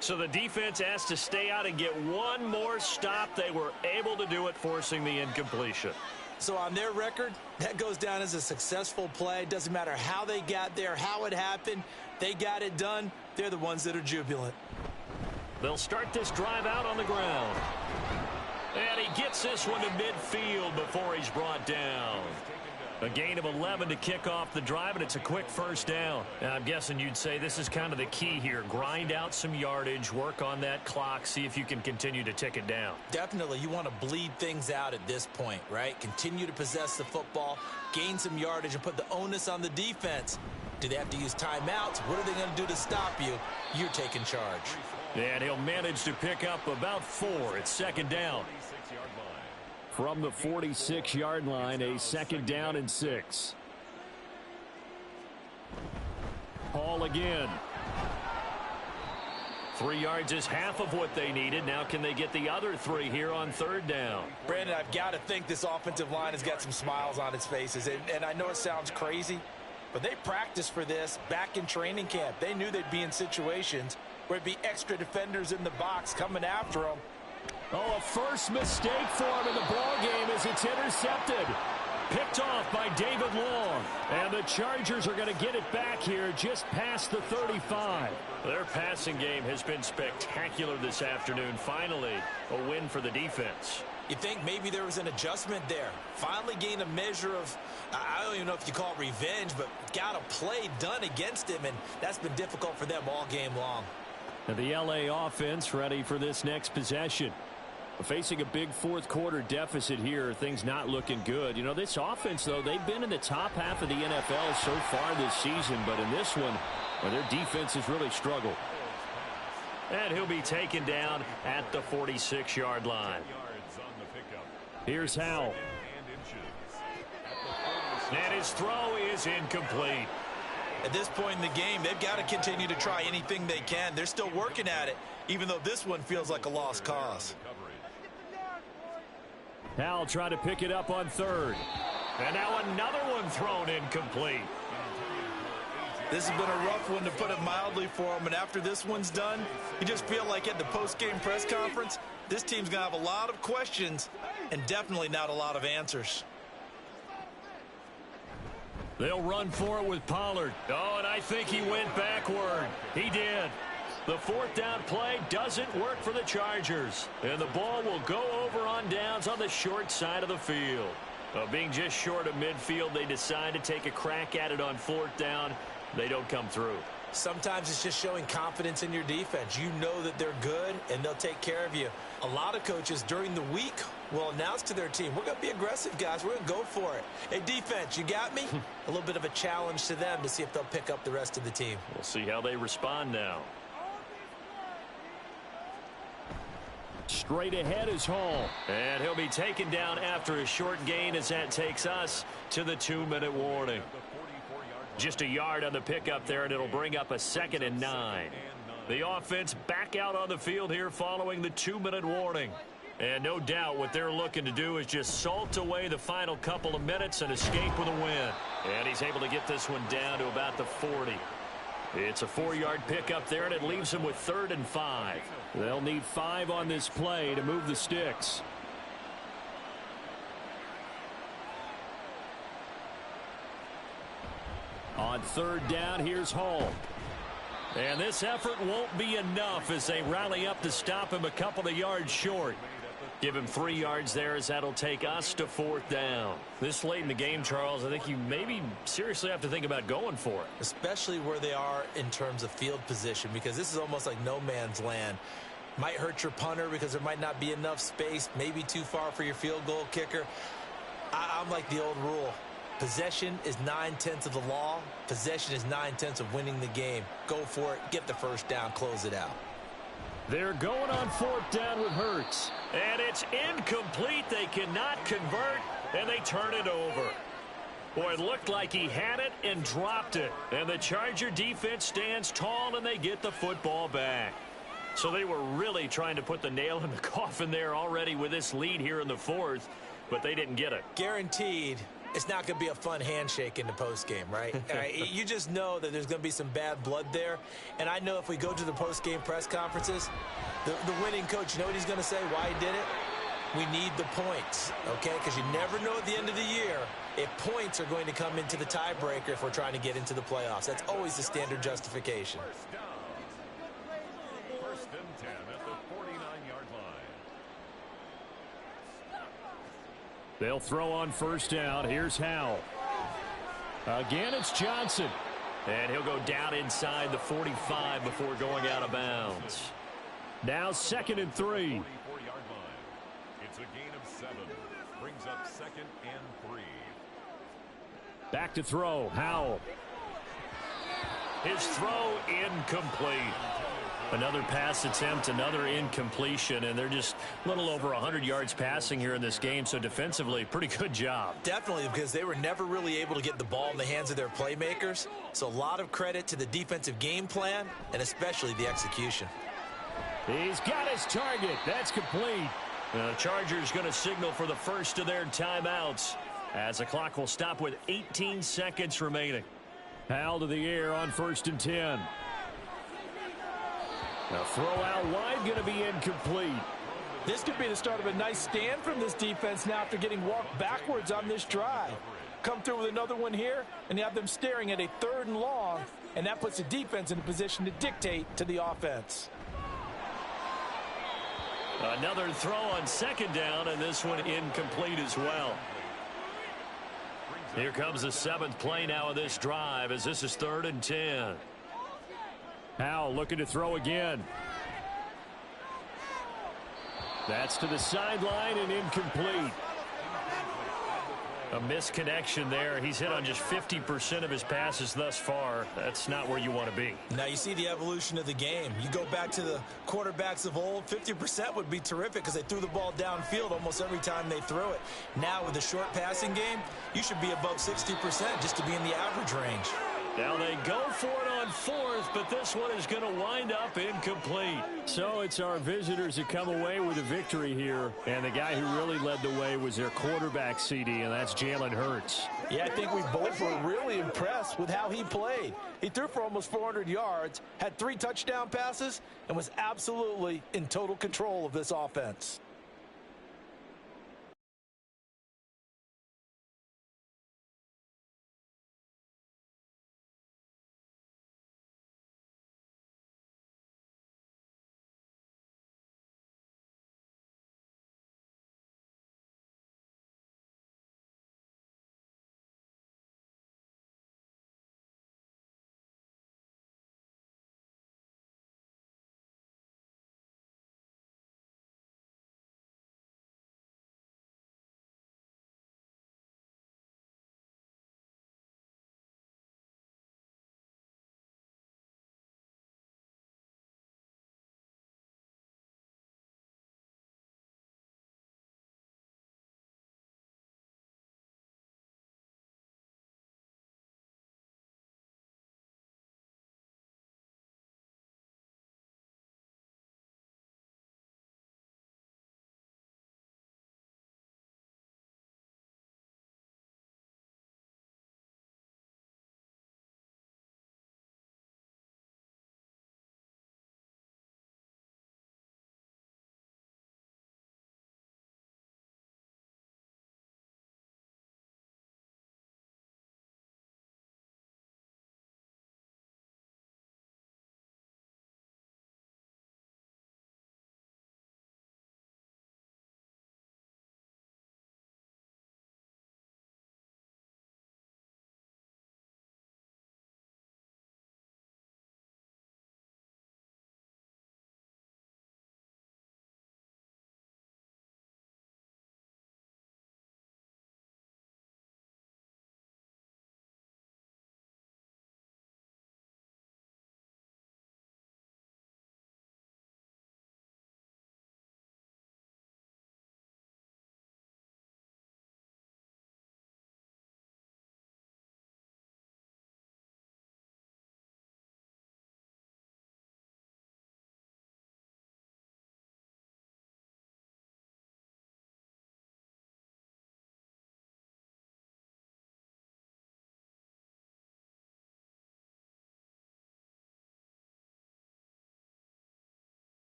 So the defense has to stay out and get one more stop. They were able to do it, forcing the incompletion. So on their record, that goes down as a successful play. Doesn't matter how they got there, how it happened. They got it done. They're the ones that are jubilant. They'll start this drive out on the ground. And he gets this one to midfield before he's brought down. A gain of 11 to kick off the drive, and it's a quick 1st down. Now, I'm guessing you'd say this is kind of the key here. Grind out some yardage, work on that clock, see if you can continue to tick it down. Definitely. You want to bleed things out at this point, right? Continue to possess the football, gain some yardage, and put the onus on the defense. Do they have to use timeouts? What are they going to do to stop you? You're taking charge. And he'll manage to pick up about 4. It's 2nd down. From the 46-yard line, a 2nd down and 6. Hall again. 3 yards is half of what they needed. Now can they get the other 3 here on 3rd down? Brandon, I've got to think this offensive line has got some smiles on its faces. And I know it sounds crazy, but they practiced for this back in training camp. They knew they'd be in situations where it'd be extra defenders in the box coming after them. Oh, a first mistake for him in the ball game as it's intercepted. Picked off by David Long. And the Chargers are going to get it back here just past the 35. Their passing game has been spectacular this afternoon. Finally, a win for the defense. You think maybe there was an adjustment there. Finally gained a measure of, I don't even know if you call it revenge, but got a play done against him, and that's been difficult for them all game long. And the LA offense ready for this next possession. Facing a big fourth quarter deficit here, things not looking good. You know, this offense, though, they've been in the top half of the NFL so far this season, but in this one, well, their defense has really struggled. And he'll be taken down at the 46-yard line. Here's Howell. And his throw is incomplete. At this point in the game, they've got to continue to try anything they can. They're still working at it, even though this one feels like a lost cause. Howell trying to pick it up on third. And now another one thrown incomplete. This has been a rough one, to put it mildly, for him. And after this one's done, you just feel like at the post-game press conference, this team's going to have a lot of questions and definitely not a lot of answers. They'll run for it with Pollard. Oh, and I think he went backward. He did. The fourth down play doesn't work for the Chargers. And the ball will go over on downs on the short side of the field. Being just short of midfield, they decide to take a crack at it on fourth down. They don't come through. Sometimes it's just showing confidence in your defense. You know that they're good, and they'll take care of you. A lot of coaches during the week will announce to their team, we're going to be aggressive, guys. We're going to go for it. Hey, defense, you got me? A little bit of a challenge to them to see if they'll pick up the rest of the team. We'll see how they respond now. Straight ahead is Hall. And he'll be taken down after a short gain as that takes us to the 2-minute warning. Just a yard on the pickup there, and it'll bring up a 2nd and 9. The offense back out on the field here following the 2-minute warning. And no doubt what they're looking to do is just salt away the final couple of minutes and escape with a win. And he's able to get this one down to about the 40. It's a 4-yard pickup there, and it leaves them with 3rd and 5. They'll need 5 on this play to move the sticks. On 3rd down, here's Hall. And this effort won't be enough as they rally up to stop him a couple of yards short. Give him 3 yards there as that'll take us to 4th down. This late in the game, Charles, I think you maybe seriously have to think about going for it. Especially where they are in terms of field position, because this is almost like no man's land. Might hurt your punter because there might not be enough space, maybe too far for your field goal kicker. I'm like the old rule. Possession is 9/10 of the law. Possession is 9/10 of winning the game. Go for it. Get the first down. Close it out. They're going on 4th down with Hurts. And it's incomplete. They cannot convert, and they turn it over. Boy, it looked like he had it and dropped it. And the Charger defense stands tall, and they get the football back. So they were really trying to put the nail in the coffin there already with this lead here in the 4th, but they didn't get it. Guaranteed. It's not going to be a fun handshake in the postgame, right? You just know that there's going to be some bad blood there. And I know if we go to the postgame press conferences, the winning coach, you know what he's going to say, why he did it? We need the points, okay? Because you never know at the end of the year if points are going to come into the tiebreaker if we're trying to get into the playoffs. That's always the standard justification. First and 10 at the 49-yard line. They'll throw on 1st down. Here's Howell. Again, it's Johnson. And he'll go down inside the 45 before going out of bounds. Now 2nd and 3. 44-yard line. It's a gain of 7. Brings up 2nd and 3. Back to throw. Howell. His throw incomplete. Another pass attempt, another incompletion, and they're just a little over 100 yards passing here in this game, so defensively, pretty good job. Definitely, because they were never really able to get the ball in the hands of their playmakers, so a lot of credit to the defensive game plan and especially the execution. He's got his target. That's complete. The Chargers going to signal for the first of their timeouts as the clock will stop with 18 seconds remaining. Howell to the air on 1st and 10. Now throw out wide, going to be incomplete. This could be the start of a nice stand from this defense now after getting walked backwards on this drive. Come through with another one here, and you have them staring at a 3rd and long, and that puts the defense in a position to dictate to the offense. Another throw on 2nd down, and this one incomplete as well. Here comes the 7th play now of this drive as this is 3rd and 10. Howell looking to throw again. That's to the sideline and incomplete. A misconnection there. He's hit on just 50% of his passes thus far. That's not where you want to be. Now you see the evolution of the game. You go back to the quarterbacks of old, 50% would be terrific because they threw the ball downfield almost every time they threw it. Now with the short passing game, you should be above 60% just to be in the average range. Now they go for it on fourth, but this one is going to wind up incomplete. So it's our visitors that come away with a victory here. And the guy who really led the way was their quarterback, CD, and that's Jalen Hurts. Yeah, I think we both were really impressed with how he played. He threw for almost 400 yards, had 3 touchdown passes, and was absolutely in total control of this offense.